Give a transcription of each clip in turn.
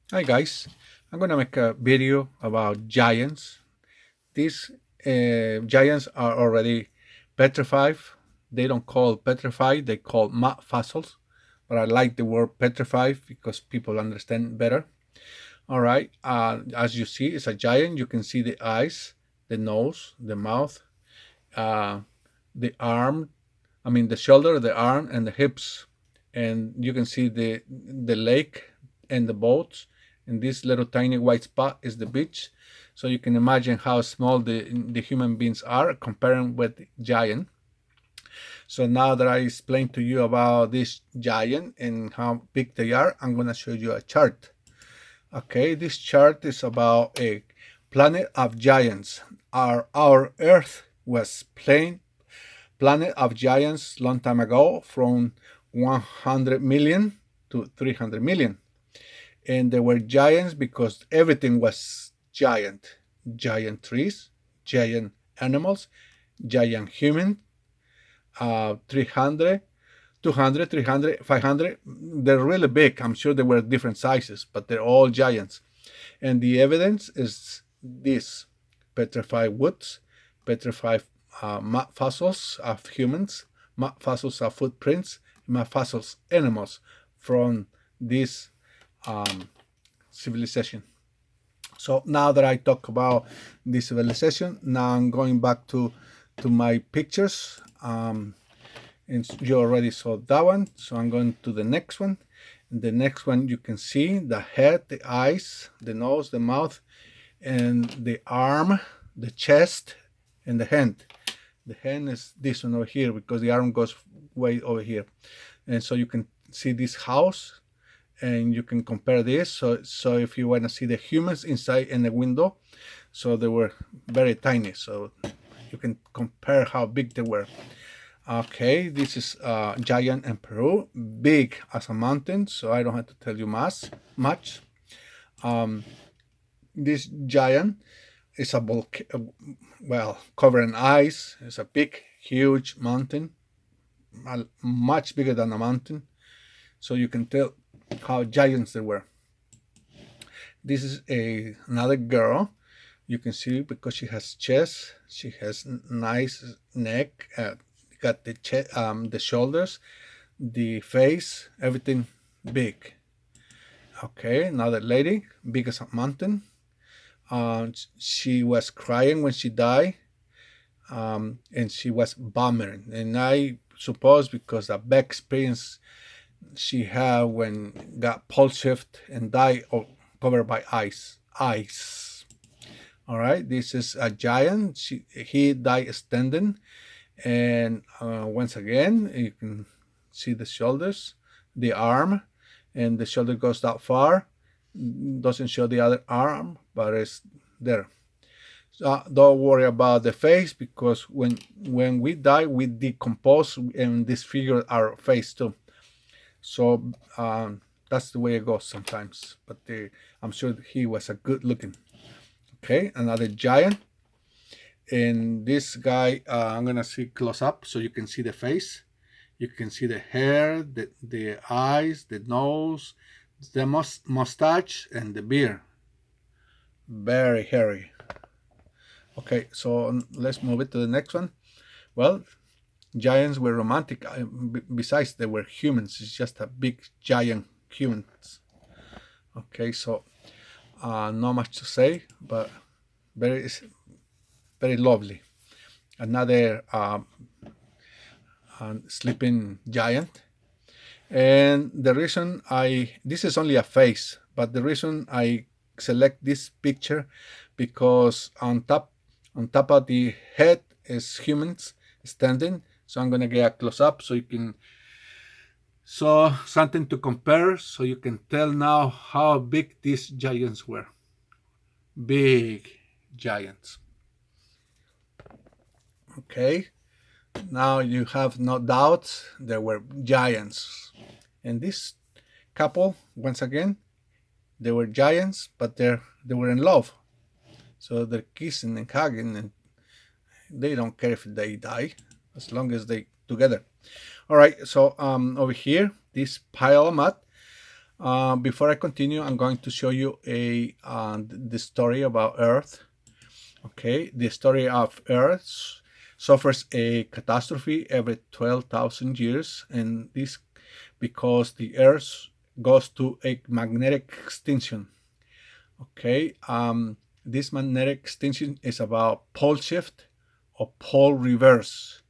Hi guys, I'm gonna make a video about giants. These giants are already petrified. They don't call petrified, they call mud fossils. But I like the word petrified because people understand better. All right, as you see, it's a giant. You can see the eyes, the nose, the mouth, uh, the arm. I mean, the shoulder, the arm, and the hips, and you can see the lake and the boats. And this little tiny white spot is the beach. So you can imagine how small the human beings are comparing with the giant. So now that I explained to you about this giant and how big they are, I'm gonna show you a chart. Okay, this chart is about a planet of giants. Our Earth was planet of giants long time ago, from 100 million to 300 million. And they were giants because everything was giant. Giant trees, giant animals, giant human, 300, 200, 300, 500. They're really big. I'm sure they were different sizes, but they're all giants. And the evidence is this: petrified woods, petrified mud fossils of humans, mud fossils of footprints, mud fossils animals from this um, civilization. So now that I talk about this civilization, now I'm going back to my pictures. And you already saw that one, so I'm going to the next one. The next one, you can see the head, the eyes, the nose, the mouth, and the arm, the chest, and the hand. The hand is this one over here because the arm goes way over here. And so you can see this house, and you can compare this. So if you want to see the humans inside in the window, so they were very tiny. So you can compare how big they were. Okay, this is giant in Peru, big as a mountain, so I don't have to tell you much. Um, this giant is a well, covered in ice. It's a big, huge mountain, much bigger than a mountain, so you can tell how giants they were. This is another girl. You can see because she has chest, she has nice neck, got the shoulders, the face, everything big. Okay, another lady, big as a mountain. She was crying when she died, and she was vomiting. And I suppose because the bad experience she had when got pulse shift and died covered by ice. Ice. All right, this is a giant. He died standing, and once again you can see the shoulders, the arm, and the shoulder goes that far. Doesn't show the other arm, but it's there. So don't worry about the face because when we die, we decompose and disfigure our face too. So that's the way it goes sometimes. But I'm sure he was a good looking. Okay, another giant. And this guy, I'm gonna see close up so you can see the face. You can see the hair, the eyes, the nose, the mustache, and the beard. Very hairy. Okay, so let's move it to the next one. Well, giants were romantic. Besides, they were humans. It's just a big giant humans. Okay, so not much to say, but very, very lovely. Another sleeping giant. And the reason this is only a face, but the reason I select this picture because on top of the head is humans standing. So I'm gonna get a close up so you can something to compare so you can tell now how big these giants were. Big giants. Okay. Now you have no doubts they were giants. And this couple, once again, they were giants, but they were in love. So they're kissing and hugging, and they don't care if they die as long as they together. All right. So over here, this pile of mud. Before I continue, I'm going to show you the story about Earth. Okay, the story of Earth suffers a catastrophe every 12,000 years, and this because the Earth goes to a magnetic extinction. Okay, this magnetic extinction is about pole shift or pole reverse.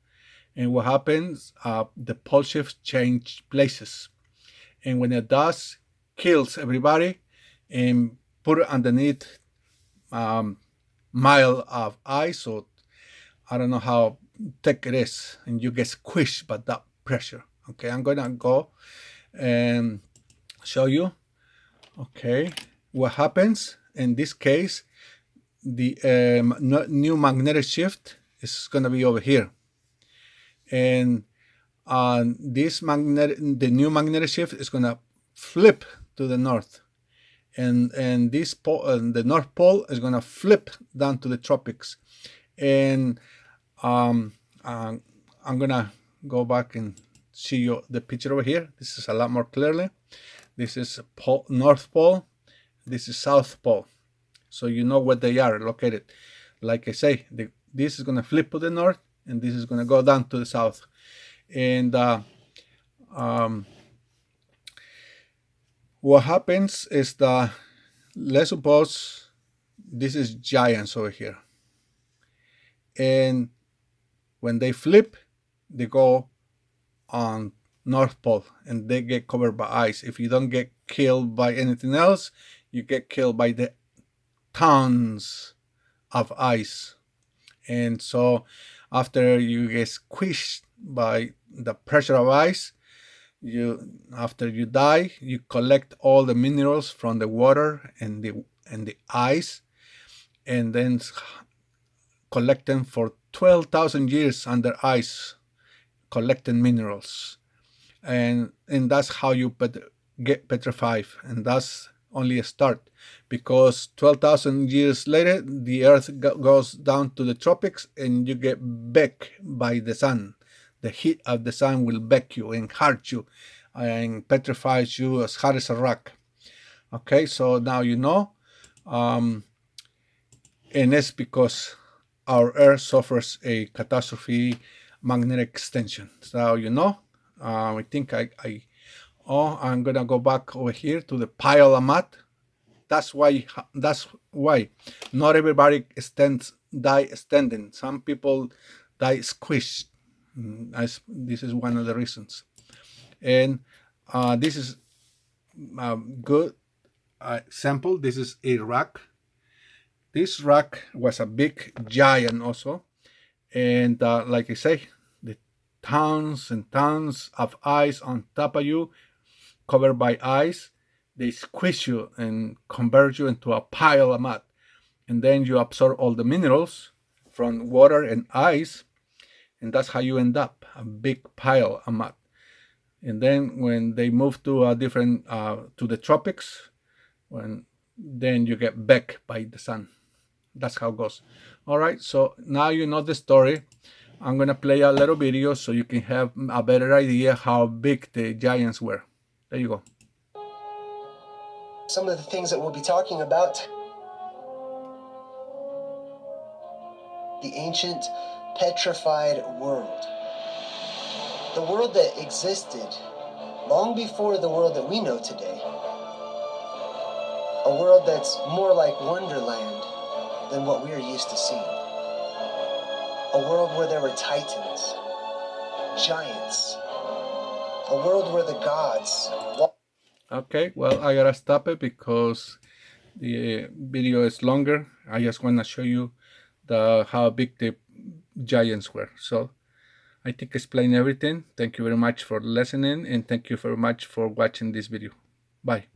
And what happens, the pole shift change places. And when it does, kills everybody and put it underneath mile of ice, or I don't know how thick it is, and you get squished by that pressure. Okay, I'm gonna go and show you. Okay, what happens in this case, the new magnetic shift is gonna be over here, and the new magnetic shift is gonna flip to the north, and this pole, the North Pole, is gonna flip down to the tropics, and I'm gonna go back and see you the picture over here. This is a lot more clearly. This is North Pole. This is South Pole, so you know where they are located. Like I say, this is gonna flip to the north, and this is gonna go down to the south. And what happens is that, let's suppose this is giants over here, and when they flip, they go on North Pole and they get covered by ice. If you don't get killed by anything else, you get killed by the tons of ice. And so after you get squished by the pressure of ice, after you die, you collect all the minerals from the water and the ice, and then collect them for 12,000 years under ice, collecting minerals, and that's how you get petrified. And that's only a start, because 12,000 years later the Earth goes down to the tropics, and you get baked by the sun. The heat of the sun will bake you and hurt you and petrifies you as hard as a rock. Okay, so now you know, and it's because our Earth suffers a catastrophe magnetic extension. So you know, I think I'm gonna go back over here to the pile of mud. That's why not everybody die standing. Some people die squished. This is one of the reasons. And this is a good example. This is a rock. This rock was a big giant also, and like I say, the tons and tons of ice on top of you, covered by ice, they squish you and convert you into a pile of mud, and then you absorb all the minerals from water and ice, and that's how you end up, a big pile of mud. And then when they move to a different to the tropics, then you get baked by the sun. That's how it goes. All right, so now you know the story. I'm gonna play a little video so you can have a better idea how big the giants were. There you go. Some of the things that we'll be talking about: the ancient petrified world. The world that existed long before the world that we know today. A world that's more like Wonderland than what we're used to seeing. A world where there were titans, giants. A world where the gods... Okay, well, I gotta stop it because the video is longer. I just want to show you how big the giants were. So I think I explained everything. Thank you very much for listening, and thank you very much for watching this video. Bye.